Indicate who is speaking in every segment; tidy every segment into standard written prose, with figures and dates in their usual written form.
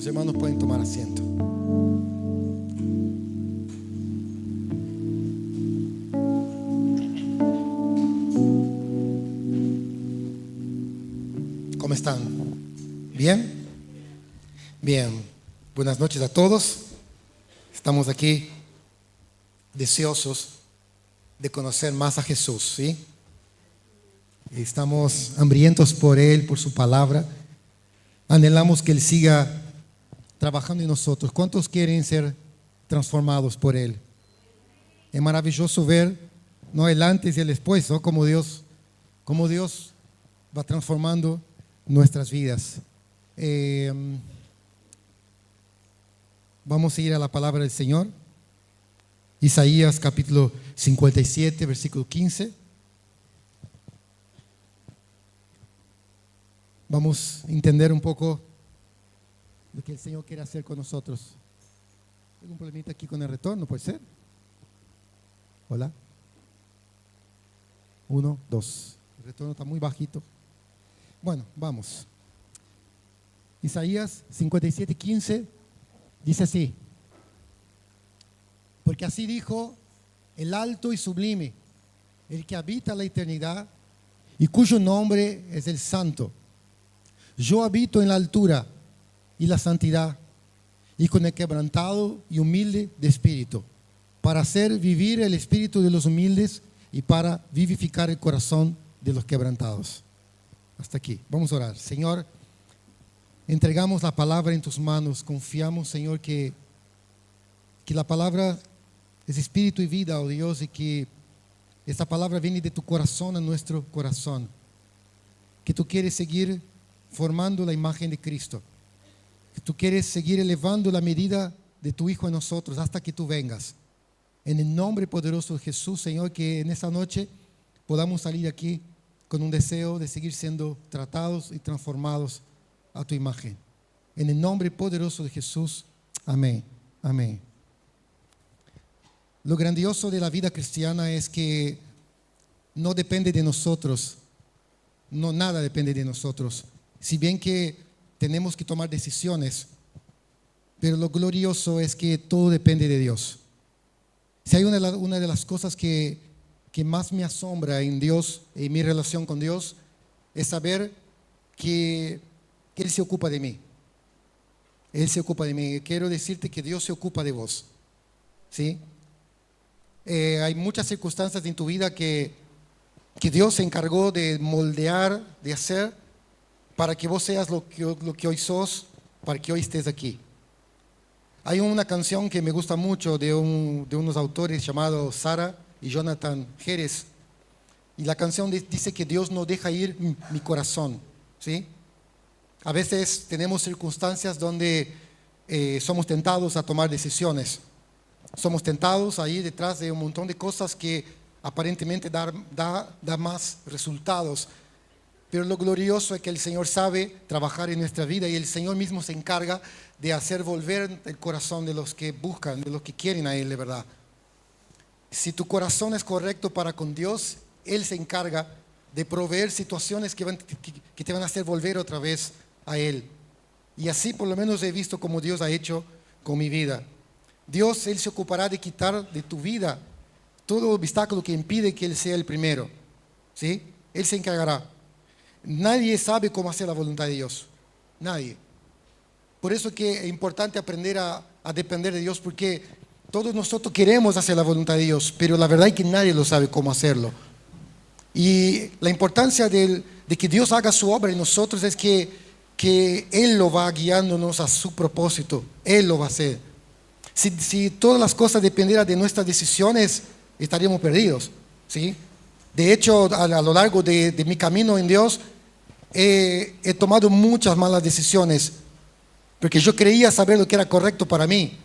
Speaker 1: Los hermanos pueden tomar asiento. ¿Cómo están? ¿Bien? Bien. Buenas noches a todos. Estamos aquí deseosos de conocer más a Jesús, ¿sí? Estamos hambrientos por Él, por su palabra. Anhelamos que Él siga trabajando en nosotros. ¿Cuántos quieren ser transformados por Él? Es maravilloso ver, ¿no?, el antes y el después, ¿no? Cómo Dios va transformando nuestras vidas. Vamos a ir a la palabra del Señor. Isaías capítulo 57, versículo 15. Vamos a entender un poco lo que el Señor quiere hacer con nosotros. ¿Tengo un problemita aquí con el retorno? ¿Puede ser? Hola. 1, 2. El retorno está muy bajito. Bueno, vamos. Isaías 57, 15 dice así: porque así dijo el alto y sublime, el que habita la eternidad y cuyo nombre es el Santo. Yo habito en la altura y la santidad, y con el quebrantado y humilde de espíritu, para hacer vivir el espíritu de los humildes y para vivificar el corazón de los quebrantados. Hasta aquí. Vamos a orar. Señor, entregamos la palabra en tus manos. Confiamos, Señor, que la palabra es espíritu y vida, oh Dios, y que esta palabra viene de tu corazón a nuestro corazón. Que tú quieres seguir formando la imagen de Cristo. Que tú quieres seguir elevando la medida de tu Hijo en nosotros hasta que tú vengas. En el nombre poderoso de Jesús, Señor, que en esta noche podamos salir aquí con un deseo de seguir siendo tratados y transformados a tu imagen. En el nombre poderoso de Jesús. Amén. Amén. Lo grandioso de la vida cristiana es que no depende de nosotros. No, nada depende de nosotros. Si bien que tenemos que tomar decisiones, pero lo glorioso es que todo depende de Dios. Si hay una de las cosas que más me asombra en Dios, en mi relación con Dios, es saber que Él se ocupa de mí. Él se ocupa de mí. Quiero decirte que Dios se ocupa de vos, ¿sí? Hay muchas circunstancias en tu vida que Dios se encargó de moldear, de hacer, para que vos seas lo que hoy sos, para que hoy estés aquí. Hay una canción que me gusta mucho de unos autores llamados Sara y Jonathan Jerez, y la canción dice que Dios no deja ir mi corazón, ¿sí? A veces tenemos circunstancias donde somos tentados a tomar decisiones. Somos tentados a ir detrás de un montón de cosas que aparentemente da más resultados. Pero lo glorioso es que el Señor sabe trabajar en nuestra vida y el Señor mismo se encarga de hacer volver el corazón de los que buscan, de los que quieren a Él de verdad. Si tu corazón es correcto para con Dios, Él se encarga de proveer situaciones que te van a hacer volver otra vez a Él. Y así por lo menos he visto como Dios ha hecho con mi vida. Dios, Él se ocupará de quitar de tu vida todo obstáculo que impide que Él sea el primero, ¿sí? Él se encargará. Nadie sabe cómo hacer la voluntad de Dios. Nadie. Por eso es que es importante aprender a depender de Dios, porque todos nosotros queremos hacer la voluntad de Dios, pero la verdad es que nadie lo sabe cómo hacerlo. Y la importancia de que Dios haga su obra en nosotros es que Él lo va guiándonos a su propósito. Él lo va a hacer. Si todas las cosas dependieran de nuestras decisiones, estaríamos perdidos, ¿sí? De hecho, a lo largo de mi camino en Dios, he tomado muchas malas decisiones, porque yo creía saber lo que era correcto para mí.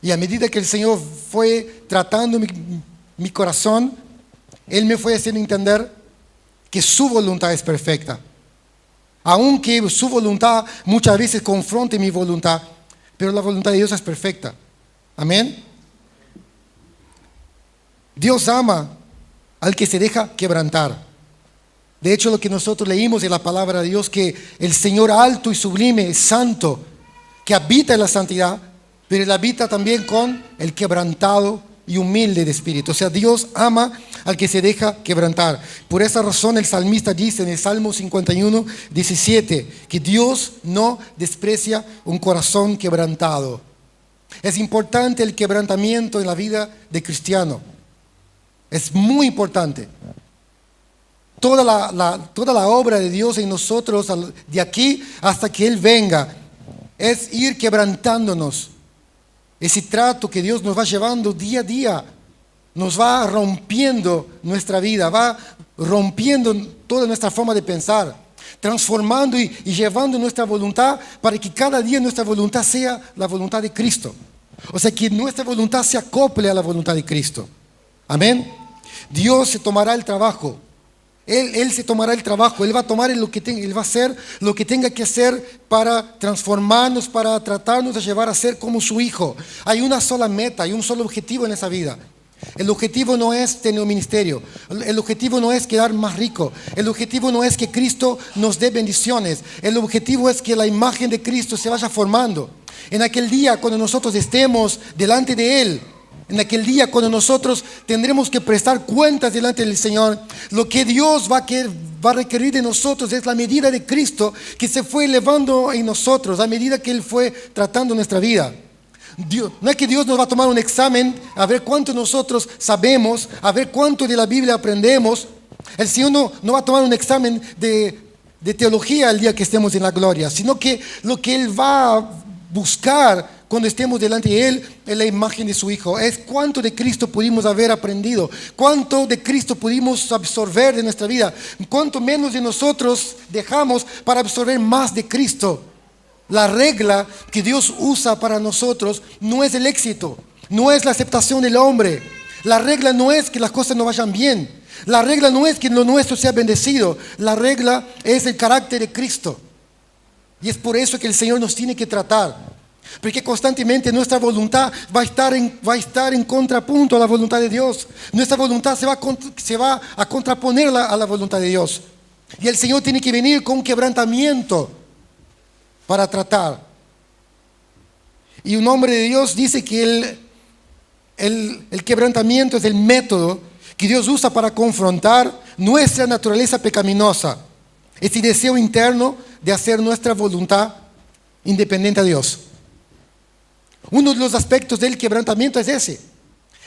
Speaker 1: Y a medida que el Señor fue tratando mi corazón, Él me fue haciendo entender que su voluntad es perfecta. Aunque su voluntad muchas veces confronte mi voluntad, pero la voluntad de Dios es perfecta. Amén. Dios ama al que se deja quebrantar. De hecho, lo que nosotros leímos en la palabra de Dios, que el Señor alto y sublime es santo. que habita en la santidad, pero Él habita también con el quebrantado y humilde de espíritu. O sea, Dios ama al que se deja quebrantar. Por esa razón el salmista dice en el Salmo 51, 17, que Dios no desprecia un corazón quebrantado. Es importante el quebrantamiento en la vida de cristiano. Es muy importante. Toda la obra de Dios en nosotros, de aquí hasta que Él venga, es ir quebrantándonos. Ese trato que Dios nos va llevando día a día, nos va rompiendo nuestra vida, va rompiendo toda nuestra forma de pensar, transformando y llevando nuestra voluntad para que cada día nuestra voluntad sea la voluntad de Cristo. O sea, que nuestra voluntad se acople a la voluntad de Cristo. Amén. Dios se tomará el trabajo. Él se tomará el trabajo, Él va a tomar Él va a hacer lo que tenga que hacer para transformarnos, para tratarnos de llevar a ser como su Hijo. Hay una sola meta, hay un solo objetivo en esa vida. El objetivo no es tener un ministerio, el objetivo no es quedar más rico, el objetivo no es que Cristo nos dé bendiciones, el objetivo es que la imagen de Cristo se vaya formando. En aquel día cuando nosotros estemos delante de Él, en aquel día cuando nosotros tendremos que prestar cuentas delante del Señor, lo que Dios va a requerir de nosotros es la medida de Cristo que se fue elevando en nosotros, a medida que Él fue tratando nuestra vida. No es que Dios nos va a tomar un examen a ver cuánto nosotros sabemos, a ver cuánto de la Biblia aprendemos. El Señor no va a tomar un examen de teología el día que estemos en la gloria, sino que lo que Él va a buscar cuando estemos delante de Él es la imagen de su Hijo. Es cuánto de Cristo pudimos haber aprendido, cuánto de Cristo pudimos absorber de nuestra vida, cuánto menos de nosotros dejamos para absorber más de Cristo. La regla que Dios usa para nosotros no es el éxito, no es la aceptación del hombre. La regla no es que las cosas no vayan bien. La regla no es que lo nuestro sea bendecido. La regla es el carácter de Cristo. Y es por eso que el Señor nos tiene que tratar. Porque constantemente nuestra voluntad va a estar en contrapunto a la voluntad de Dios. Nuestra voluntad se va a contraponer a la voluntad de Dios. Y el Señor tiene que venir con quebrantamiento para tratar. Y un hombre de Dios dice que el quebrantamiento es el método que Dios usa para confrontar nuestra naturaleza pecaminosa, ese deseo interno de hacer nuestra voluntad independiente a Dios. Uno de los aspectos del quebrantamiento es ese.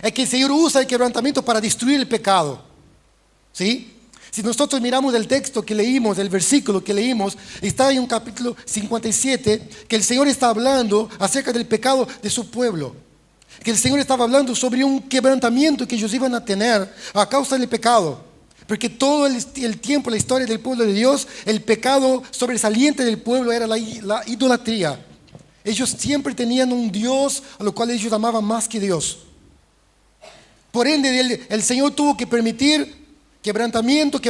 Speaker 1: Es que el Señor usa el quebrantamiento para destruir el pecado. ¿Sí? Si nosotros miramos el texto que leímos, el versículo que leímos, está en un capítulo 57, que el Señor está hablando acerca del pecado de su pueblo. Que el Señor estaba hablando sobre un quebrantamiento que ellos iban a tener a causa del pecado. Porque todo el tiempo, la historia del pueblo de Dios, el pecado sobresaliente del pueblo era la idolatría. Ellos siempre tenían un Dios a lo cual ellos amaban más que Dios. Por ende, el Señor tuvo que permitir quebrantamiento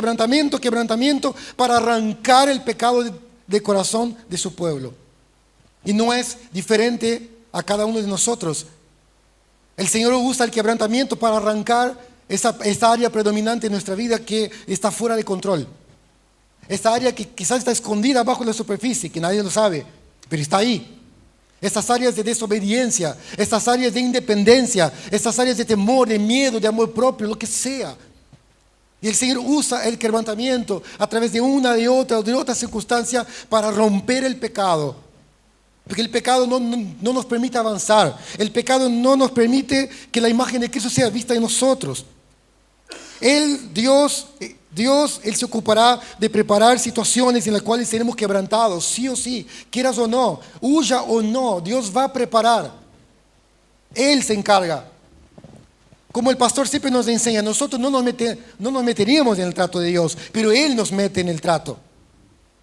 Speaker 1: para arrancar el pecado del corazón de su pueblo. Y no es diferente a cada uno de nosotros. El Señor usa el quebrantamiento para arrancar esa área predominante en nuestra vida que está fuera de control. Esa área que quizás está escondida bajo la superficie, que nadie lo sabe, pero está ahí. Estas áreas de desobediencia, estas áreas de independencia, estas áreas de temor, de miedo, de amor propio, lo que sea. Y el Señor usa el quebrantamiento a través de una, de otra circunstancia para romper el pecado. Porque el pecado no nos permite avanzar. El pecado no nos permite que la imagen de Cristo sea vista en nosotros. Dios, Él se ocupará de preparar situaciones en las cuales seremos quebrantados, sí o sí, quieras o no, huya o no, Dios va a preparar. Él se encarga. Como el pastor siempre nos enseña, nosotros no nos meteríamos en el trato de Dios, pero Él nos mete en el trato,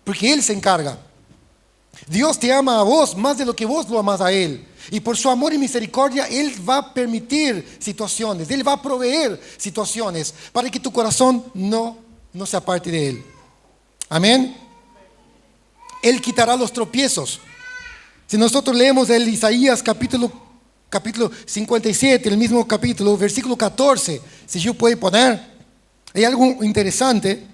Speaker 1: porque Él se encarga. Dios te ama a vos más de lo que vos lo amás a Él. Y por su amor y misericordia, Él va a permitir situaciones, Él va a proveer situaciones para que tu corazón no se aparte de Él. Amén. Él quitará los tropiezos. Si nosotros leemos el Isaías capítulo 57, el mismo capítulo, versículo 14, si yo puedo poner, hay algo interesante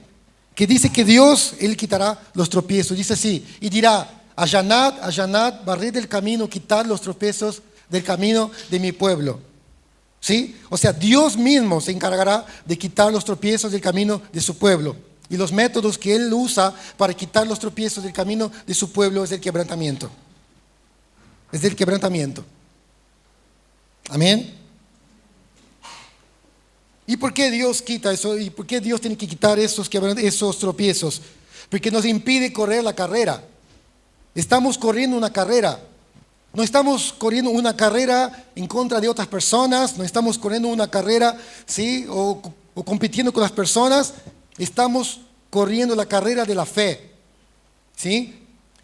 Speaker 1: que dice que Dios, Él quitará los tropiezos. Dice así, y dirá: Allanad, allanad, barred el camino, quitad los tropiezos del camino de mi pueblo. ¿Sí? O sea, Dios mismo se encargará de quitar los tropiezos del camino de su pueblo. Y los métodos que Él usa para quitar los tropiezos del camino de su pueblo es el quebrantamiento. Es el quebrantamiento. Amén. ¿Y por qué Dios quita eso? ¿Y por qué Dios tiene que quitar esos tropiezos? Porque nos impide correr la carrera. Estamos corriendo una carrera. No estamos corriendo una carrera en contra de otras personas. No estamos corriendo una carrera, ¿sí? o compitiendo con las personas. Estamos corriendo la carrera de la fe. ¿Sí?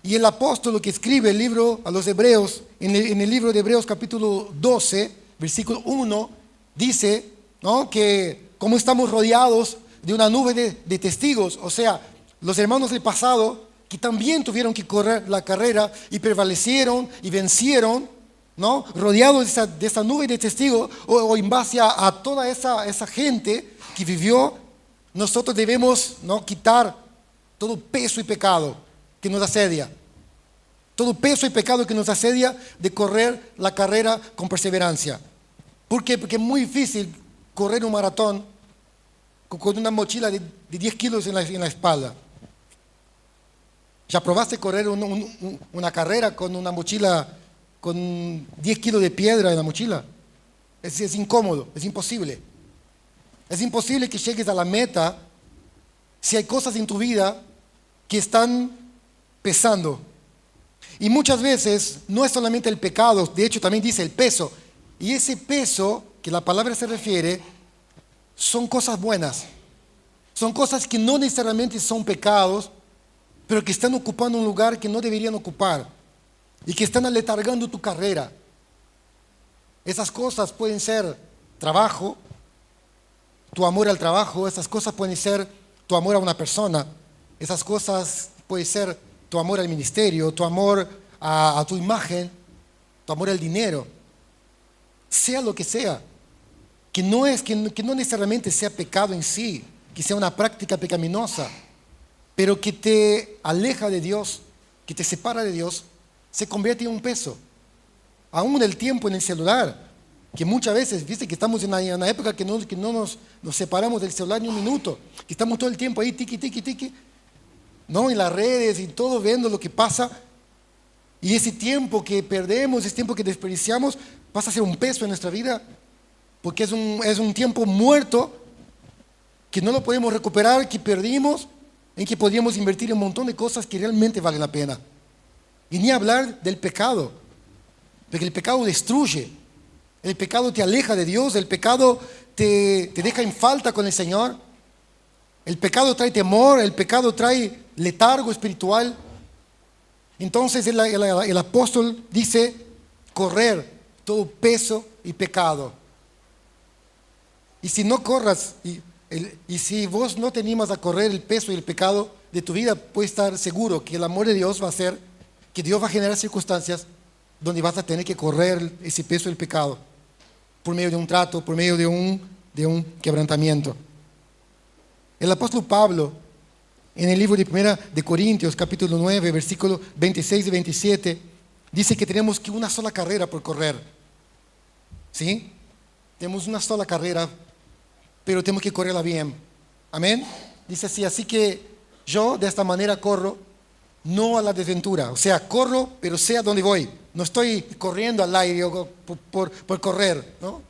Speaker 1: Y el apóstol que escribe el libro a los Hebreos, en el libro de Hebreos capítulo 12, versículo 1, dice, ¿no?, que como estamos rodeados de una nube de testigos, o sea, los hermanos del pasado que también tuvieron que correr la carrera y prevalecieron y vencieron, ¿no?, rodeados de esa nube de testigos, o en base a toda esa gente que vivió, nosotros debemos, ¿no?, quitar todo peso y pecado que nos asedia. Todo peso y pecado que nos asedia de correr la carrera con perseverancia. ¿Por qué? Porque es muy difícil correr un maratón con una mochila de 10 kilos en la espalda. ¿Ya probaste correr una carrera con una mochila con 10 kilos de piedra en la mochila? Es incómodo, es imposible. Es imposible que llegues a la meta si hay cosas en tu vida que están pesando. Y muchas veces no es solamente el pecado, de hecho también dice el peso. Y ese peso que la palabra se refiere son cosas buenas. Son cosas que no necesariamente son pecados, pero que están ocupando un lugar que no deberían ocupar y que están aletargando tu carrera. Esas cosas pueden ser trabajo, tu amor al trabajo. Esas cosas pueden ser tu amor a una persona. Esas cosas pueden ser tu amor al ministerio, tu amor a tu imagen, tu amor al dinero. Sea lo que sea. Que no necesariamente sea pecado en sí, que sea una práctica pecaminosa, pero que te aleja de Dios, que te separa de Dios, se convierte en un peso. Aún el tiempo en el celular, que muchas veces, viste que estamos en una época que no nos separamos del celular ni un minuto, que estamos todo el tiempo ahí, tiki, tiki, tiki, ¿no?, en las redes y todo, viendo lo que pasa. Y ese tiempo que perdemos, ese tiempo que desperdiciamos, pasa a ser un peso en nuestra vida, porque es un tiempo muerto que no lo podemos recuperar, que perdimos, en que podríamos invertir en un montón de cosas que realmente valen la pena. Y ni hablar del pecado, porque el pecado destruye, el pecado te aleja de Dios, el pecado te deja en falta con el Señor, el pecado trae temor, el pecado trae letargo espiritual. Entonces el apóstol dice, correr todo peso y pecado. Y si no corras, y si vos no te animas a correr el peso y el pecado de tu vida, puedes estar seguro que el amor de Dios va a hacer, que Dios va a generar circunstancias donde vas a tener que correr ese peso y el pecado, por medio de un trato, por medio de un quebrantamiento. El apóstol Pablo, en el libro de 1 de Corintios, capítulo 9, versículos 26 y 27, dice que tenemos que una sola carrera por correr. ¿Sí? Tenemos una sola carrera, pero tenemos que correrla bien. Amén. Dice así que yo de esta manera corro, no a la desventura. O sea, corro, pero sé a dónde voy. No estoy corriendo al aire por correr, ¿no?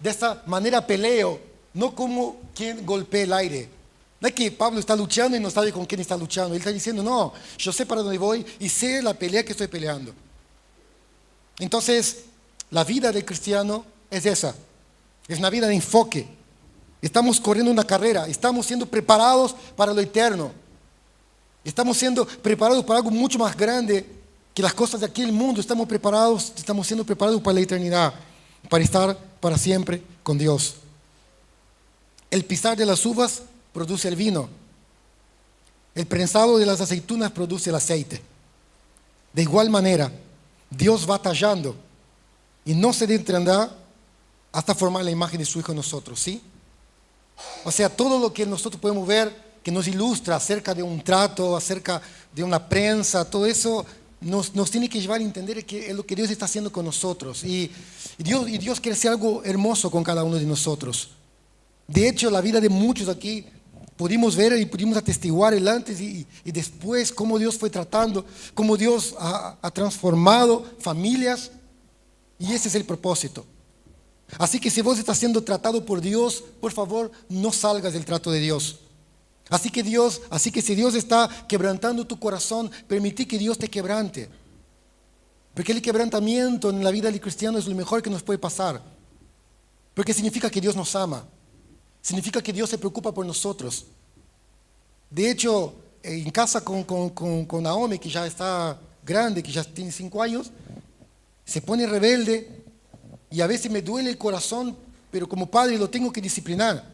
Speaker 1: De esta manera peleo, no como quien golpea el aire. No es que Pablo está luchando y no sabe con quién está luchando. Él está diciendo, no, yo sé para dónde voy y sé la pelea que estoy peleando. Entonces, la vida del cristiano es esa. Es una vida de enfoque. Estamos corriendo una carrera. Estamos siendo preparados para lo eterno. Estamos siendo preparados para algo mucho más grande que las cosas de aquí del mundo. Estamos siendo preparados para la eternidad, para estar para siempre con Dios. El pisar de las uvas produce el vino. El prensado de las aceitunas produce el aceite. De igual manera, Dios va tallando y no se detendrá hasta formar la imagen de su Hijo en nosotros, ¿sí? O sea, todo lo que nosotros podemos ver que nos ilustra acerca de un trato, acerca de una prensa, todo eso nos tiene que llevar a entender que es lo que Dios está haciendo con nosotros. Y Dios quiere hacer algo hermoso con cada uno de nosotros. De hecho, la vida de muchos aquí pudimos ver y pudimos atestiguar el antes y después, cómo Dios fue tratando, cómo Dios ha transformado familias. Y ese es el propósito. Así que si vos estás siendo tratado por Dios, por favor, no salgas del trato de Dios. Así que si Dios está quebrantando tu corazón, permití que Dios te quebrante. Porque el quebrantamiento en la vida del cristiano es lo mejor que nos puede pasar. Porque significa que Dios nos ama. Significa que Dios se preocupa por nosotros. De hecho, en casa con Naomi, que ya está grande, que ya tiene 5 años, se pone rebelde y a veces me duele el corazón, pero como padre lo tengo que disciplinar.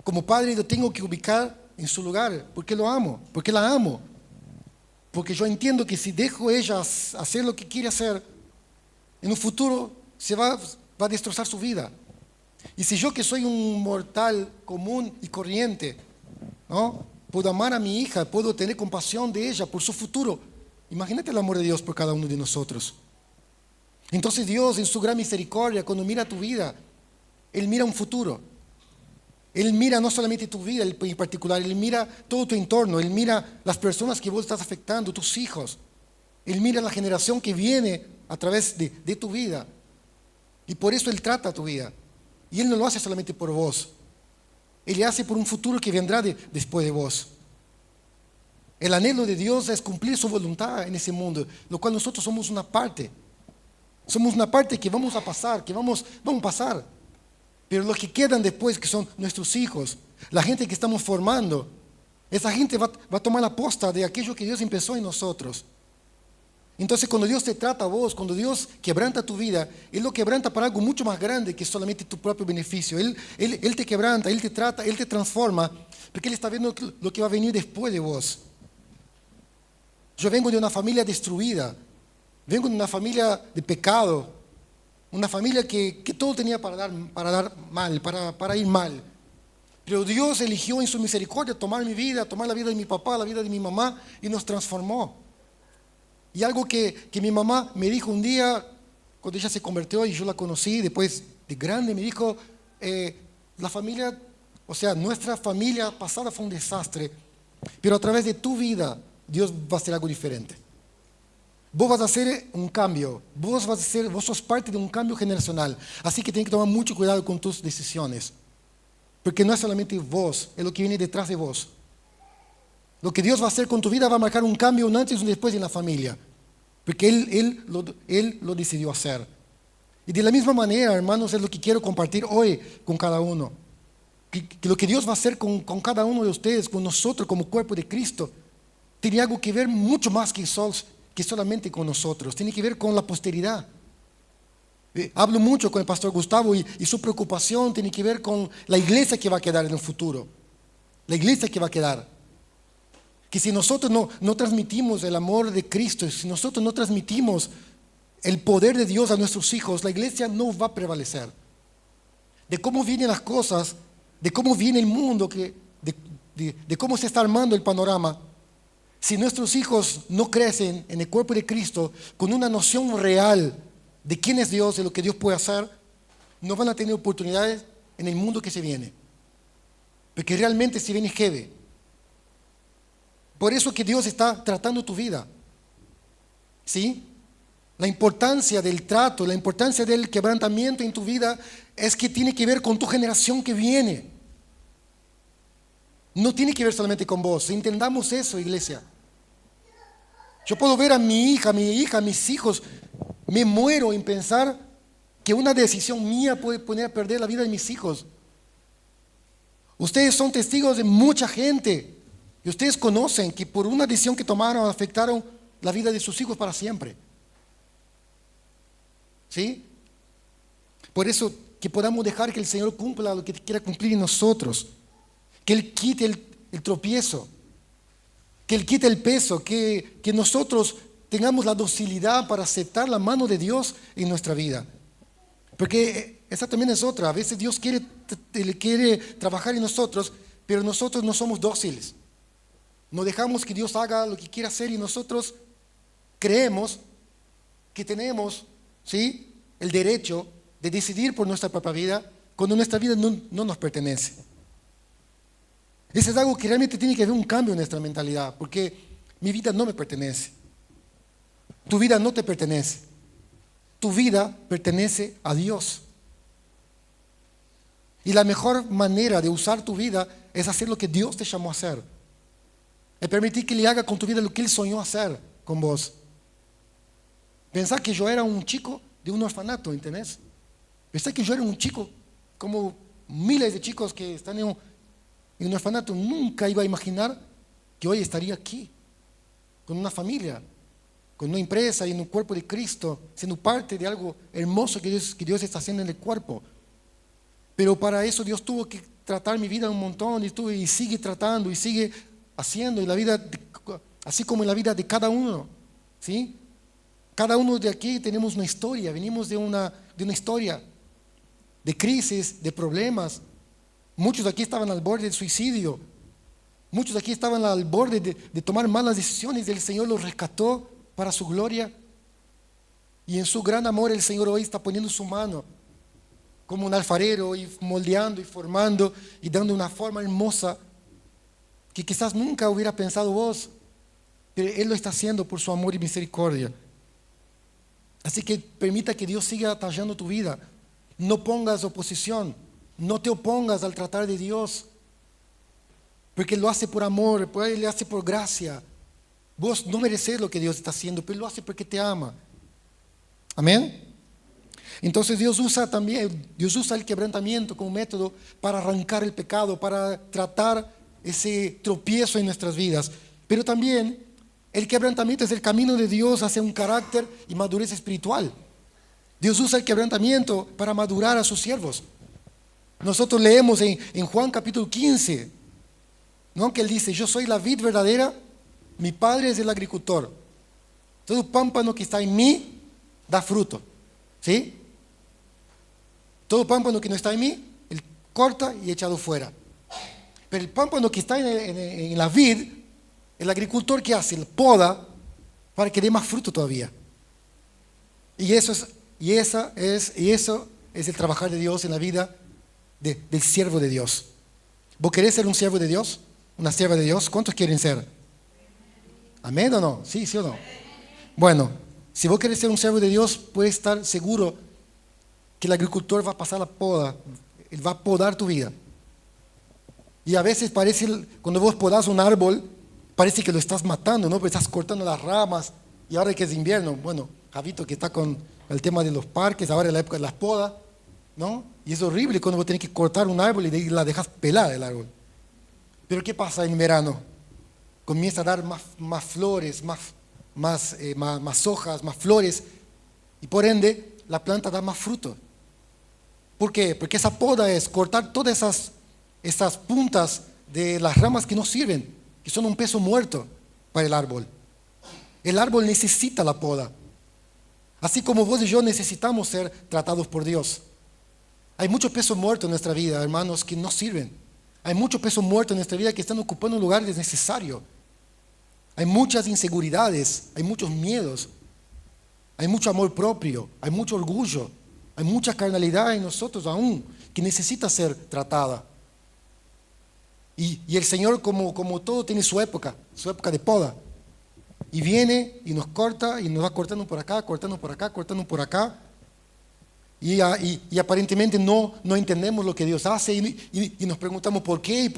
Speaker 1: Como padre lo tengo que ubicar en su lugar, porque lo amo, porque la amo. Porque yo entiendo que si dejo ella hacer lo que quiere hacer, en un futuro se va a destrozar su vida. Y si yo, que soy un mortal común y corriente, ¿no?, puedo amar a mi hija, puedo tener compasión de ella por su futuro, imagínate el amor de Dios por cada uno de nosotros. Entonces Dios, en su gran misericordia, cuando mira tu vida, Él mira un futuro. Él mira no solamente tu vida en particular, Él mira todo tu entorno, Él mira las personas que vos estás afectando, tus hijos. Él mira la generación que viene a través de tu vida. Y por eso Él trata tu vida. Y Él no lo hace solamente por vos. Él lo hace por un futuro que vendrá después de vos. El anhelo de Dios es cumplir su voluntad en ese mundo, lo cual nosotros somos una parte. Somos una parte que vamos a pasar, que vamos a pasar. Pero los que quedan después, que son nuestros hijos, la gente que estamos formando, esa gente va a tomar la posta de aquello que Dios empezó en nosotros. Entonces, cuando Dios te trata a vos, cuando Dios quebranta tu vida, Él lo quebranta para algo mucho más grande que solamente tu propio beneficio. Él te quebranta, Él te trata, Él te transforma, porque Él está viendo lo que va a venir después de vos. Yo vengo de una familia destruida, vengo de una familia de pecado, una familia que todo tenía para dar mal, para ir mal. Pero Dios eligió en su misericordia tomar mi vida, tomar la vida de mi papá, la vida de mi mamá, y nos transformó. Y algo que mi mamá me dijo un día, cuando ella se convirtió y yo la conocí, después de grande, me dijo, la familia, o sea, nuestra familia pasada fue un desastre, pero a través de tu vida, Dios va a hacer algo diferente. Vos vas a hacer un cambio, vos sos parte de un cambio generacional, así que tienes que tomar mucho cuidado con tus decisiones, porque no es solamente vos, es lo que viene detrás de vos. Lo que Dios va a hacer con tu vida va a marcar un cambio, un antes y un después en la familia, porque Él lo decidió hacer. Y de la misma manera, hermanos, es lo que quiero compartir hoy con cada uno, que lo que Dios va a hacer con cada uno de ustedes, con nosotros como cuerpo de Cristo, tiene algo que ver mucho más que solamente con nosotros, tiene que ver con la posteridad. Hablo mucho con el pastor Gustavo y su preocupación tiene que ver con la iglesia que va a quedar en el futuro, la iglesia que va a quedar. Que si nosotros no transmitimos el amor de Cristo, si nosotros no transmitimos el poder de Dios a nuestros hijos, la iglesia no va a prevalecer. De cómo vienen las cosas, de cómo viene el mundo, de cómo se está armando el panorama. Si nuestros hijos no crecen en el cuerpo de Cristo con una noción real de quién es Dios, de lo que Dios puede hacer, no van a tener oportunidades en el mundo que se viene. Porque realmente se viene heavy. Por eso que Dios está tratando tu vida. ¿Sí? La importancia del trato, la importancia del quebrantamiento en tu vida es que tiene que ver con tu generación que viene. No tiene que ver solamente con vos. Entendamos eso, iglesia. Yo puedo ver a mi hija, a mis hijos. Me muero en pensar que una decisión mía puede poner a perder la vida de mis hijos. Ustedes son testigos de mucha gente. Y ustedes conocen que por una decisión que tomaron afectaron la vida de sus hijos para siempre. ¿Sí? Por eso que podamos dejar que el Señor cumpla lo que quiera cumplir en nosotros. Que Él quite el tropiezo. Que Él quite el peso. Que nosotros tengamos la docilidad para aceptar la mano de Dios en nuestra vida. Porque esa también es otra. A veces Dios quiere trabajar en nosotros, pero nosotros no somos dóciles. No dejamos que Dios haga lo que quiera hacer y nosotros creemos que tenemos, ¿sí?, el derecho de decidir por nuestra propia vida cuando nuestra vida no nos pertenece. Eso es algo que realmente tiene que haber un cambio en nuestra mentalidad, porque mi vida no me pertenece. Tu vida no te pertenece. Tu vida pertenece a Dios. Y la mejor manera de usar tu vida es hacer lo que Dios te llamó a hacer. Es permitir que Él haga con tu vida lo que Él soñó hacer con vos. Pensar que yo era un chico de un orfanato, ¿entendés? Pensar que yo era un chico como miles de chicos que están en un orfanato. Nunca iba a imaginar que hoy estaría aquí, con una familia, con una empresa y en un cuerpo de Cristo, siendo parte de algo hermoso que Dios está haciendo en el cuerpo. Pero para eso Dios tuvo que tratar mi vida un montón y sigue tratando y sigue haciendo en la vida, así como en la vida de cada uno, ¿sí? Cada uno de aquí tenemos una historia, venimos de una historia de crisis, de problemas. Muchos de aquí estaban al borde del suicidio, muchos de aquí estaban al borde de tomar malas decisiones y el Señor los rescató para su gloria. Y en su gran amor el Señor hoy está poniendo su mano como un alfarero y moldeando y formando y dando una forma hermosa que quizás nunca hubiera pensado vos, pero Él lo está haciendo por su amor y misericordia. Así que permita que Dios siga tallando tu vida. No pongas oposición, no te opongas al tratar de Dios, porque Él lo hace por amor, Él lo hace por gracia. Vos no mereces lo que Dios está haciendo, pero Él lo hace porque te ama. Amén. Entonces Dios usa el quebrantamiento como método para arrancar el pecado, para tratar ese tropiezo en nuestras vidas. Pero también el quebrantamiento es el camino de Dios hacia un carácter y madurez espiritual. Dios usa el quebrantamiento para madurar a sus siervos. Nosotros leemos en Juan capítulo 15, ¿no?, que Él dice: yo soy la vid verdadera, mi Padre es el agricultor. Todo pámpano que está en mí da fruto, ¿sí? Todo pámpano que no está en mí, Él corta y echado fuera. Pero el pámpano que está en la vid, el agricultor, ¿qué hace? Él poda para que dé más fruto todavía. Y eso es el trabajar de Dios en la vida del siervo de Dios. ¿Vos querés ser un siervo de Dios? ¿Una sierva de Dios? ¿Cuántos quieren ser? ¿Amén o no? ¿Sí o no? Bueno, si vos querés ser un siervo de Dios, puedes estar seguro que el agricultor va a pasar la poda. Él va a podar tu vida. Y a veces parece, cuando vos podás un árbol, parece que lo estás matando, ¿no? Porque estás cortando las ramas. Y ahora que es invierno, bueno, Javito que está con el tema de los parques, ahora es la época de las podas, ¿no? Y es horrible cuando vos tenés que cortar un árbol y la dejas pelada el árbol. Pero ¿qué pasa en verano? Comienza a dar más flores, más hojas, más flores, y por ende la planta da más fruto. ¿Por qué? Porque esa poda es cortar todas esas puntas de las ramas que no sirven, que son un peso muerto para el árbol. El árbol necesita la poda. Así como vos y yo necesitamos ser tratados por Dios. Hay mucho peso muerto en nuestra vida, hermanos, que no sirven. Hay mucho peso muerto en nuestra vida que están ocupando un lugar desnecesario. Hay muchas inseguridades, hay muchos miedos, hay mucho amor propio, hay mucho orgullo, hay mucha carnalidad en nosotros aún que necesita ser tratada. Y el Señor, como todo, tiene su época de poda. Y viene y nos corta y nos va cortando por acá, cortando por acá, cortando por acá. Y aparentemente no entendemos lo que Dios hace y nos preguntamos por qué.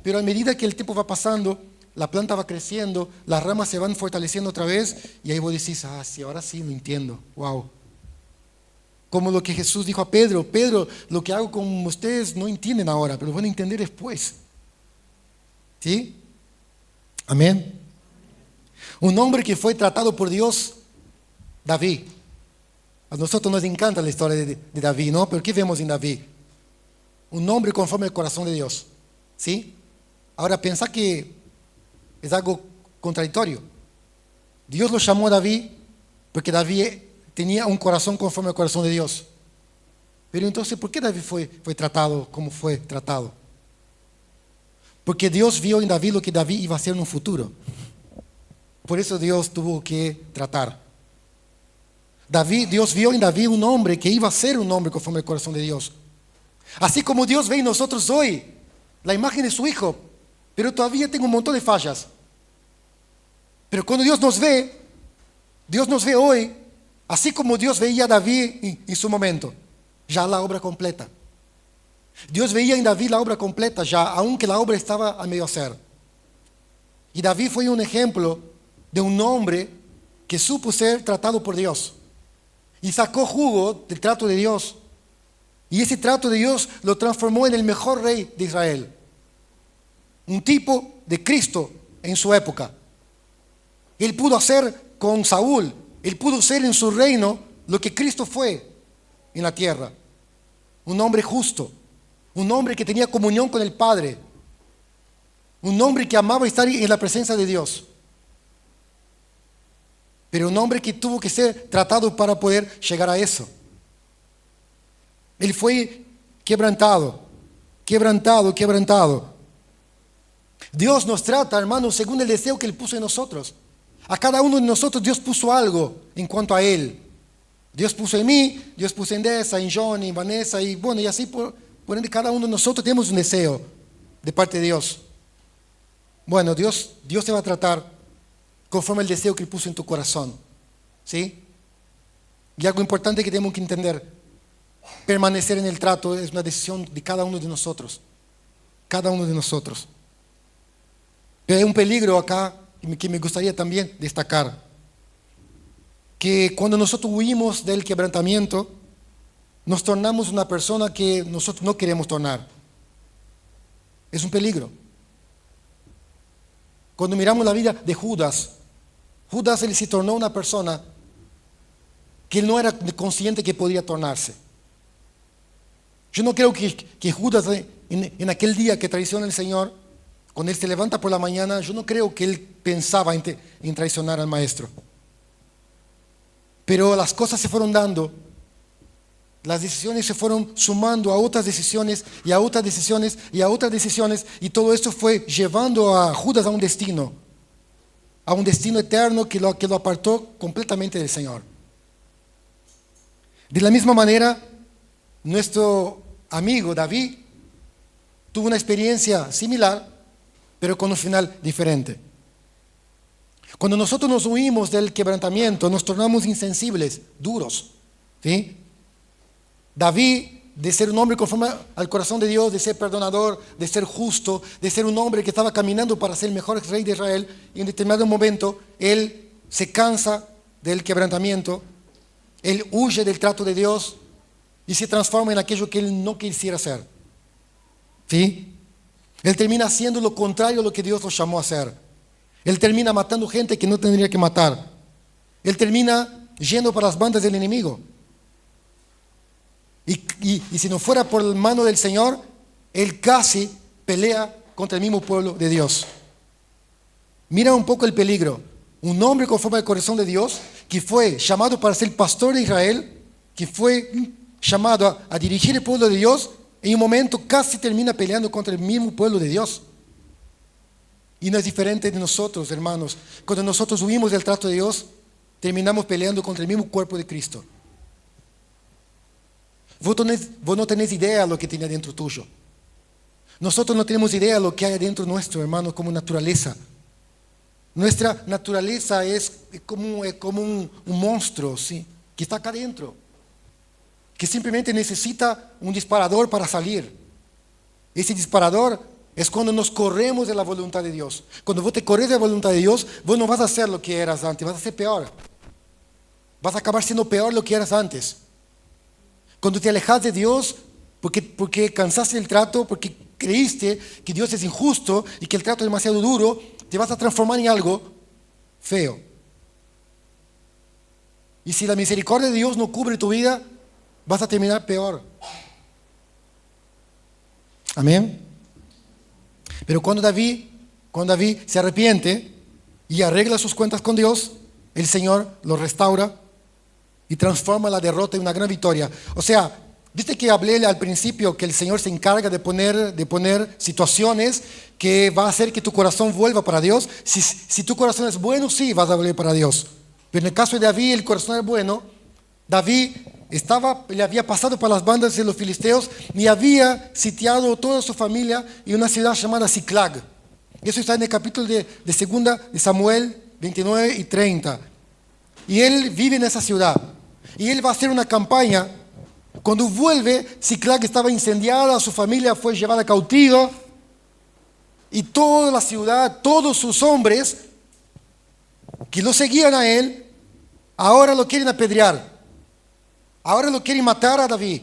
Speaker 1: Pero a medida que el tiempo va pasando, la planta va creciendo, las ramas se van fortaleciendo otra vez y ahí vos decís: sí, ahora sí lo entiendo. Wow. Como lo que Jesús dijo a Pedro: Pedro, lo que hago con ustedes no entienden ahora, pero van a entender después. ¿Sí? Amén. Un hombre que fue tratado por Dios, David. A nosotros nos encanta la historia de David, ¿no? Pero ¿qué vemos en David? Un hombre conforme al corazón de Dios, ¿sí? Ahora, pensá que es algo contradictorio. Dios lo llamó a David porque David tenía un corazón conforme al corazón de Dios. Pero entonces, ¿por qué David fue tratado como fue tratado? Porque Dios vio en David lo que David iba a hacer en un futuro. Por eso Dios tuvo que tratar. Dios vio en David un hombre que iba a ser un hombre conforme al corazón de Dios. Así como Dios ve en nosotros hoy la imagen de su Hijo, pero todavía tengo un montón de fallas. Pero cuando Dios nos ve hoy, así como Dios veía a David en su momento, ya la obra completa. Dios veía en David la obra completa ya, aunque la obra estaba a medio hacer. Y David fue un ejemplo de un hombre que supo ser tratado por Dios. Y sacó jugo del trato de Dios. Y ese trato de Dios lo transformó en el mejor rey de Israel. Un tipo de Cristo en su época. Él pudo hacer con Saúl, él pudo ser en su reino lo que Cristo fue en la tierra. Un hombre justo, un hombre que tenía comunión con el Padre, un hombre que amaba estar en la presencia de Dios. Pero un hombre que tuvo que ser tratado para poder llegar a eso. Él fue quebrantado. Dios nos trata, hermanos, según el deseo que Él puso en nosotros. A cada uno de nosotros Dios puso algo en cuanto a Él. Dios puso en mí, Dios puso en Dessa, en Johnny, en Vanessa, y bueno, y así por ende cada uno de nosotros tenemos un deseo de parte de Dios. Bueno, Dios te va a tratar conforme el deseo que Él puso en tu corazón. ¿Sí? Y algo importante que tenemos que entender: permanecer en el trato es una decisión de cada uno de nosotros. Cada uno de nosotros. Pero hay un peligro acá que me gustaría también destacar. Que cuando nosotros huimos del quebrantamiento, nos tornamos una persona que nosotros no queremos tornar. Es un peligro. Cuando miramos la vida de Judas, él se tornó una persona que él no era consciente que podía tornarse. Yo no creo que Judas en aquel día que traiciona al Señor, cuando él se levanta por la mañana, yo no creo que él pensaba en traicionar al Maestro. Pero las cosas se fueron dando, las decisiones se fueron sumando a otras decisiones y a otras decisiones y a otras decisiones, y todo esto fue llevando a Judas a un destino eterno que lo apartó completamente del Señor. De la misma manera, nuestro amigo David tuvo una experiencia similar, pero con un final diferente. Cuando nosotros nos huimos del quebrantamiento, nos tornamos insensibles, duros. ¿Sí? David, de ser un hombre conforme al corazón de Dios, de ser perdonador, de ser justo, de ser un hombre que estaba caminando para ser el mejor rey de Israel, y en determinado momento él se cansa del quebrantamiento, él huye del trato de Dios y se transforma en aquello que él no quisiera hacer. ¿Sí? Él termina haciendo lo contrario a lo que Dios lo llamó a hacer. Él termina matando gente que no tendría que matar. Él termina yendo para las bandas del enemigo. Y si no fuera por la mano del Señor, él casi pelea contra el mismo pueblo de Dios. Mira un poco el peligro. Un hombre conforme al corazón de Dios, que fue llamado para ser pastor de Israel, que fue llamado a dirigir el pueblo de Dios, en un momento casi termina peleando contra el mismo pueblo de Dios. Y no es diferente de nosotros, hermanos. Cuando nosotros huimos del trato de Dios, terminamos peleando contra el mismo cuerpo de Cristo. Vos no tenés idea de lo que tiene dentro tuyo. Nosotros no tenemos idea de lo que hay dentro nuestro, hermanos, como naturaleza. Nuestra naturaleza es como un monstruo, ¿sí? Que está acá dentro, que simplemente necesita un disparador para salir. Ese disparador es cuando nos corremos de la voluntad de Dios. Cuando vos te corres de la voluntad de Dios, vos no vas a hacer lo que eras antes, vas a ser peor. Vas a acabar siendo peor lo que eras antes. Cuando te alejas de Dios porque cansaste el trato, porque creíste que Dios es injusto y que el trato es demasiado duro, te vas a transformar en algo feo. Y si la misericordia de Dios no cubre tu vida, vas a terminar peor. Amén. Pero cuando David se arrepiente y arregla sus cuentas con Dios, el Señor lo restaura y transforma la derrota en una gran victoria. O sea, Viste que hablé al principio que el Señor se encarga de poner situaciones que va a hacer que tu corazón vuelva para Dios. Si tu corazón es bueno, sí vas a volver para Dios. Pero en el caso de David, el corazón es bueno. David le había pasado por las bandas de los filisteos y había sitiado toda su familia en una ciudad llamada Ziklag. Eso está en el capítulo de segunda de Samuel 29 y 30. Y él vive en esa ciudad. Y él va a hacer una campaña. Cuando vuelve, Ziklag estaba incendiada, su familia fue llevada cautiva. Y toda la ciudad, todos sus hombres que lo seguían a él, ahora lo quieren apedrear. Ahora lo quieren matar a David.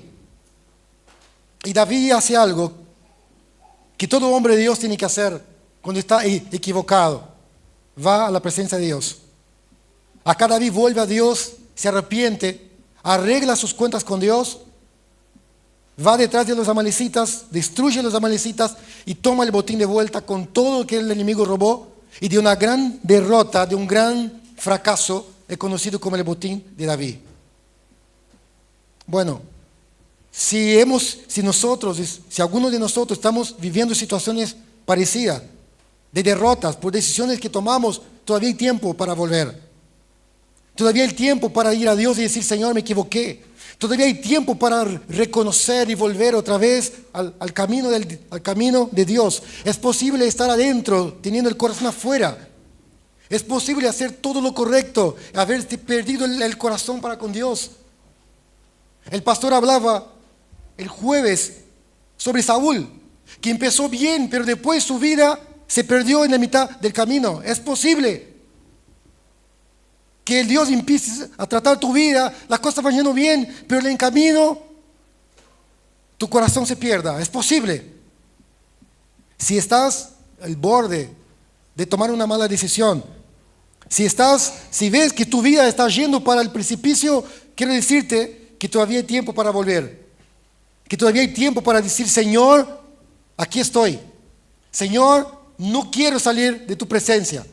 Speaker 1: Y David hace algo que todo hombre de Dios tiene que hacer cuando está equivocado. Va a la presencia de Dios. Acá David vuelve a Dios, se arrepiente, arregla sus cuentas con Dios, va detrás de los amalecitas, destruye a los amalecitas y toma el botín de vuelta con todo lo que el enemigo robó, y de una gran derrota, de un gran fracaso, es conocido como el botín de David. Bueno, si alguno de nosotros estamos viviendo situaciones parecidas, de derrotas, por decisiones que tomamos, todavía hay tiempo para volver. Todavía hay tiempo para ir a Dios y decir, Señor, me equivoqué. Todavía hay tiempo para reconocer y volver otra vez al camino de Dios. Es posible estar adentro, teniendo el corazón afuera. Es posible hacer todo lo correcto, haber perdido el corazón para con Dios. El pastor hablaba el jueves sobre Saúl, que empezó bien, pero después su vida se perdió en la mitad del camino. Es posible que el Dios empiece a tratar tu vida, las cosas van yendo bien, pero en el camino tu corazón se pierda. Es posible. Si estás al borde de tomar una mala decisión, si ves que tu vida está yendo para el precipicio, quiero decirte que todavía hay tiempo para volver. Que todavía hay tiempo para decir, Señor, aquí estoy. Señor, no quiero salir de tu presencia.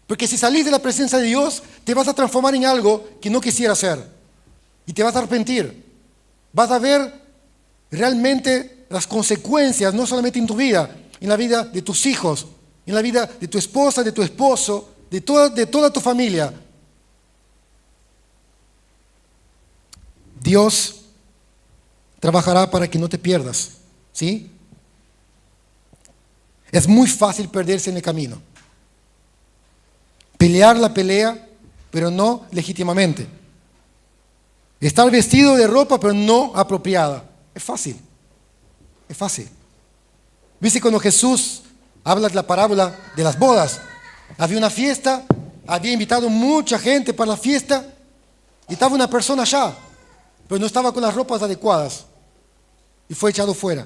Speaker 1: Porque si salís de la presencia de Dios, te vas a transformar en algo que no quisiera hacer. Y te vas a arrepentir. Vas a ver realmente las consecuencias, no solamente en tu vida, en la vida de tus hijos, en la vida de tu esposa, de tu esposo, de toda tu familia. Dios trabajará para que no te pierdas, ¿sí? Es muy fácil perderse en el camino. Pelear la pelea, pero no legítimamente. Estar vestido de ropa, pero no apropiada. Es fácil. Es fácil. ¿Viste cuando Jesús habla de la parábola de las bodas? Había una fiesta, había invitado mucha gente para la fiesta y estaba una persona allá, pero no estaba con las ropas adecuadas y fue echado fuera.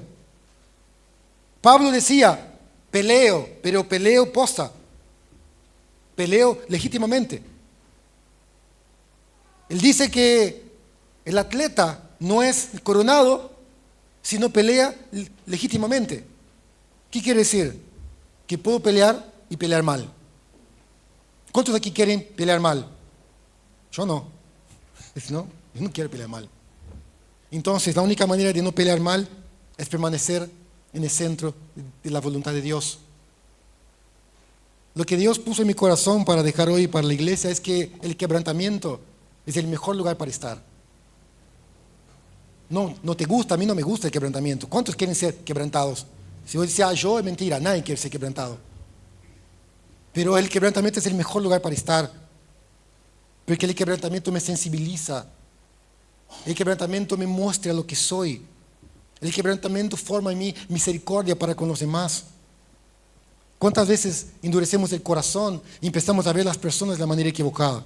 Speaker 1: Pablo decía, peleo, pero peleo posta. Peleo legítimamente. Él dice que el atleta no es coronado, sino pelea legítimamente. ¿Qué quiere decir? Que puedo pelear y pelear mal. ¿Cuántos de aquí quieren pelear mal? Yo no. No, yo no quiero pelear mal. Entonces, la única manera de no pelear mal es permanecer en el centro de la voluntad de Dios. Lo que Dios puso en mi corazón para dejar hoy para la iglesia es que el quebrantamiento es el mejor lugar para estar. No te gusta, a mí no me gusta el quebrantamiento. ¿Cuántos quieren ser quebrantados? Si vos dices, yo, es mentira, nadie quiere ser quebrantado. Pero el quebrantamiento es el mejor lugar para estar. Porque el quebrantamiento me sensibiliza. El quebrantamiento me muestra lo que soy. El quebrantamiento forma en mí misericordia para con los demás. ¿Cuántas veces endurecemos el corazón y empezamos a ver a las personas de la manera equivocada?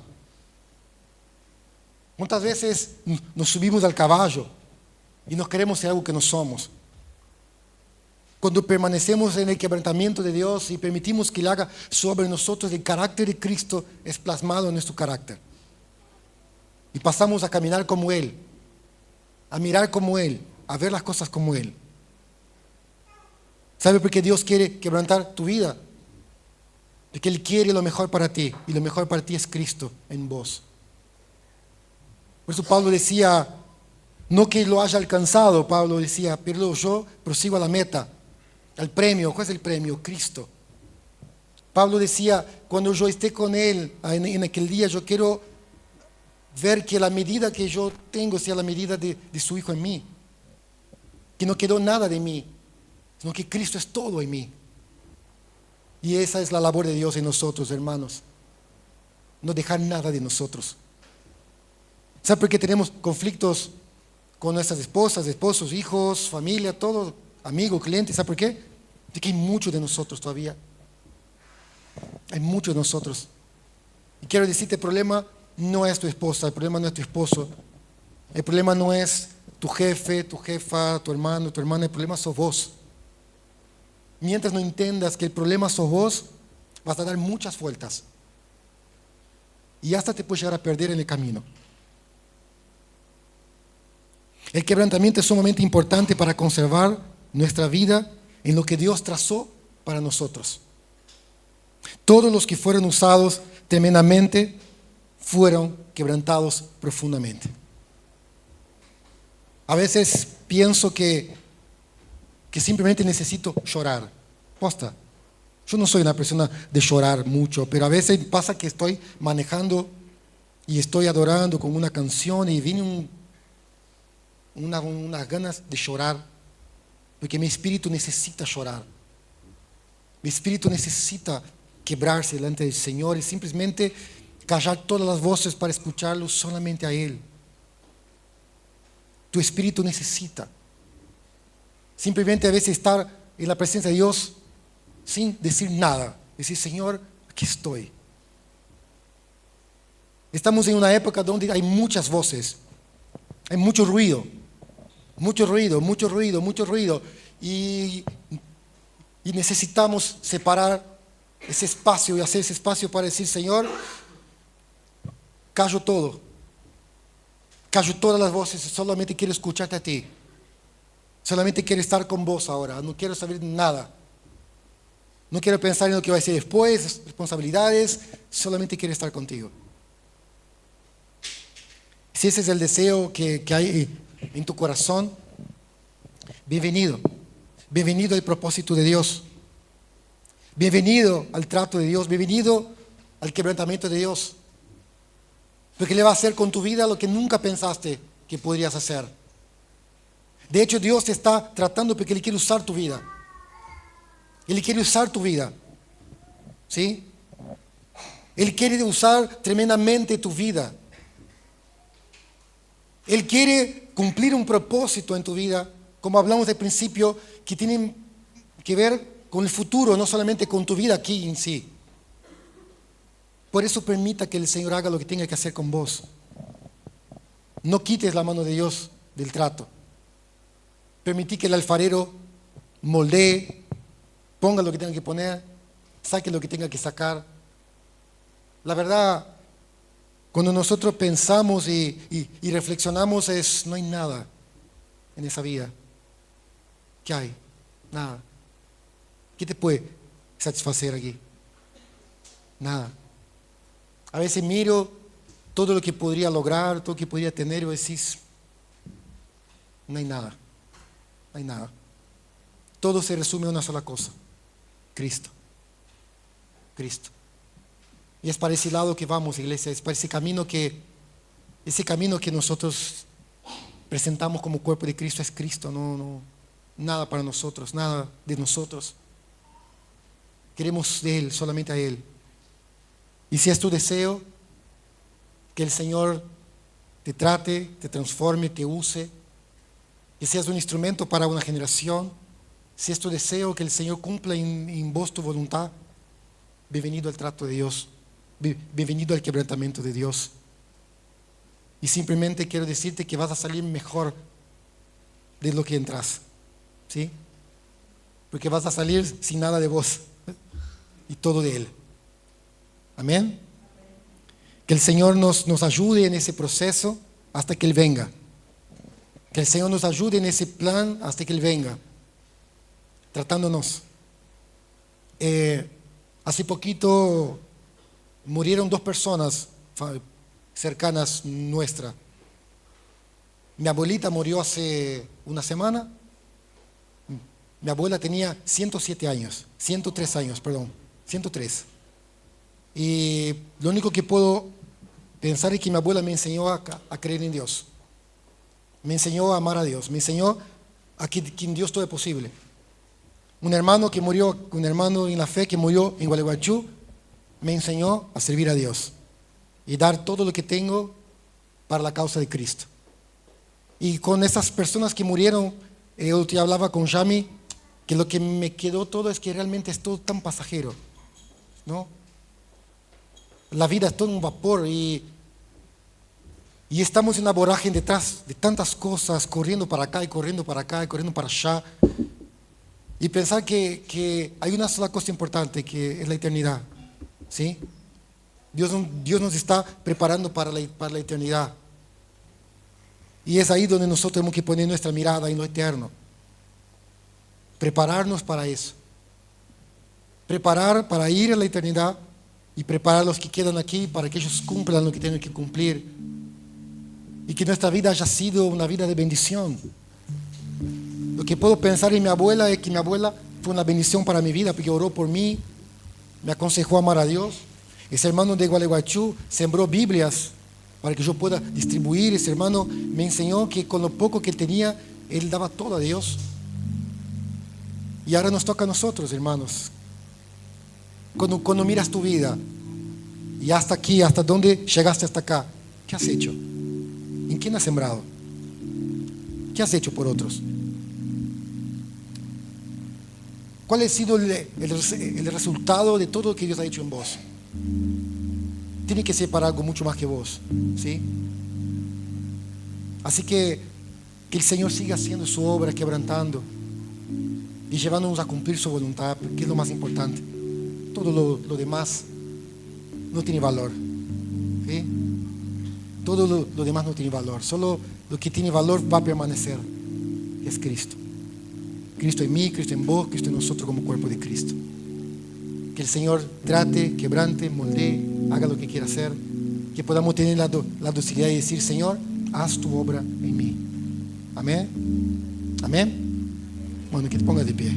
Speaker 1: ¿Cuántas veces nos subimos al caballo y nos queremos ser algo que no somos? Cuando permanecemos en el quebrantamiento de Dios y permitimos que Él haga sobre nosotros, el carácter de Cristo es plasmado en nuestro carácter. Y pasamos a caminar como Él, a mirar como Él, a ver las cosas como Él. ¿Sabe por qué Dios quiere quebrantar tu vida? Porque Él quiere lo mejor para ti, y lo mejor para ti es Cristo en vos. Por eso Pablo decía, No que lo haya alcanzado, Pablo decía, pero yo prosigo a la meta, al premio. ¿Cuál es el premio? Cristo. Pablo decía, cuando yo esté con Él en aquel día, yo quiero ver que la medida que yo tengo sea la medida de su Hijo en mí. Que no quedó nada de mí, sino que Cristo es todo en mí. Y esa es la labor de Dios en nosotros, hermanos. No dejar nada de nosotros. ¿Sabe por qué tenemos conflictos con nuestras esposas, esposos, hijos, familia, todo, amigos, clientes? ¿Sabe por qué? Porque hay mucho de nosotros todavía. Hay mucho de nosotros. Y quiero decirte, el problema no es tu esposa, el problema no es tu esposo. El problema no es tu jefe, tu jefa, tu hermano, tu hermana. El problema sos vos. Mientras no entiendas que el problema sos vos, vas a dar muchas vueltas. Y hasta te puedes llegar a perder en el camino. El quebrantamiento es sumamente importante para conservar nuestra vida en lo que Dios trazó para nosotros. Todos los que fueron usados tremendamente fueron quebrantados profundamente. A veces pienso que simplemente necesito llorar. Posta. Yo no soy una persona de llorar mucho, pero a veces pasa que estoy manejando y estoy adorando con una canción y viene unas ganas de llorar, porque mi espíritu necesita llorar. Mi espíritu necesita quebrarse delante del Señor y simplemente callar todas las voces para escucharlo solamente a Él. Tu espíritu necesita simplemente a veces estar en la presencia de Dios sin decir nada. Decir, Señor, aquí estoy. Estamos en una época donde hay muchas voces, hay mucho ruido, mucho ruido, mucho ruido, mucho ruido. Y necesitamos separar ese espacio y hacer ese espacio para decir, Señor, callo todo. Callo todas las voces y solamente quiero escucharte a ti. Solamente quiero estar con vos ahora. No quiero saber nada. No quiero pensar en lo que va a decir después, responsabilidades. Solamente quiero estar contigo. Si ese es el deseo que hay en tu corazón, bienvenido. Bienvenido al propósito de Dios. Bienvenido al trato de Dios. Bienvenido al quebrantamiento de Dios. Porque Él va a hacer con tu vida lo que nunca pensaste que podrías hacer. De hecho, Dios te está tratando porque Él quiere usar tu vida. Él quiere usar tu vida. ¿Sí? Él quiere usar tremendamente tu vida. Él quiere cumplir un propósito en tu vida, como hablamos al principio, que tiene que ver con el futuro, no solamente con tu vida aquí en sí. Por eso permita que el Señor haga lo que tenga que hacer con vos. No quites la mano de Dios del trato. Permití que el alfarero moldee, ponga lo que tenga que poner, saque lo que tenga que sacar. La verdad, cuando nosotros pensamos y reflexionamos, no hay nada en esa vida. ¿Qué hay? Nada. ¿Qué te puede satisfacer aquí? Nada. A veces miro todo lo que podría lograr, todo lo que podría tener, y decís, no hay nada. No hay nada. Todo se resume a una sola cosa: Cristo. Cristo. Y es para ese lado que vamos, iglesia. Es para ese camino que nosotros presentamos como cuerpo de Cristo. Es Cristo, no nada para nosotros, nada de nosotros. Queremos de Él, solamente a Él. Y si es tu deseo que el Señor te trate, te transforme, te use, que seas un instrumento para una generación, si es tu deseo que el Señor cumpla en vos tu voluntad, bienvenido al trato de Dios, bienvenido al quebrantamiento de Dios. Y simplemente quiero decirte que vas a salir mejor de lo que entras, ¿sí? Porque vas a salir sin nada de vos y todo de Él. Amén. Que el Señor nos ayude en ese proceso hasta que Él venga. Que el Señor nos ayude en ese plan hasta que Él venga, tratándonos. Hace poquito murieron 2 personas cercanas nuestras. Mi abuelita murió hace una semana. Mi abuela tenía 107 años, 103 años, perdón, 103. Y lo único que puedo pensar es que mi abuela me enseñó a creer en Dios. Me enseñó a amar a Dios. Me enseñó a que en Dios todo es posible. Un hermano que murió, un hermano en la fe que murió en Gualeguaychú, me enseñó a servir a Dios y dar todo lo que tengo para la causa de Cristo. Y con esas personas que murieron, yo te hablaba con Yami, que lo que me quedó todo es que realmente es todo tan pasajero, ¿no? La vida es todo un vapor y estamos en una vorágine detrás de tantas cosas, corriendo para acá y corriendo para acá y corriendo para allá. Y pensar que hay una sola cosa importante, que es la eternidad, ¿sí? Dios nos está preparando para la eternidad. Y es ahí donde nosotros tenemos que poner nuestra mirada en lo eterno. Prepararnos para eso. Preparar para ir a la eternidad y preparar a los que quedan aquí para que ellos cumplan lo que tienen que cumplir. Y que nuestra vida haya sido una vida de bendición. Lo que puedo pensar en mi abuela es que mi abuela fue una bendición para mi vida porque oró por mí, me aconsejó a amar a Dios. Ese hermano de Gualeguaychú sembró Biblias para que yo pueda distribuir. Ese hermano me enseñó que con lo poco que tenía, él daba todo a Dios. Y ahora nos toca a nosotros, hermanos. Cuando miras tu vida y hasta aquí, hasta dónde llegaste hasta acá, ¿qué has hecho? ¿En quién has sembrado? ¿Qué has hecho por otros? ¿Cuál ha sido el resultado de todo lo que Dios ha hecho en vos? Tiene que ser para algo mucho más que vos, ¿sí? Así que el Señor siga haciendo su obra, quebrantando y llevándonos a cumplir su voluntad, que es lo más importante. Todo lo demás no tiene valor, ¿sí? Todo lo demás no tiene valor. Solo lo que tiene valor va a permanecer, que es Cristo. Cristo en mí, Cristo en vos, Cristo en nosotros como cuerpo de Cristo. Que el Señor trate, quebrante, moldee, haga lo que quiera hacer. Que podamos tener la docilidad de decir: Señor, haz tu obra en mí. Amén. Amén. Bueno, que te pongas de pie.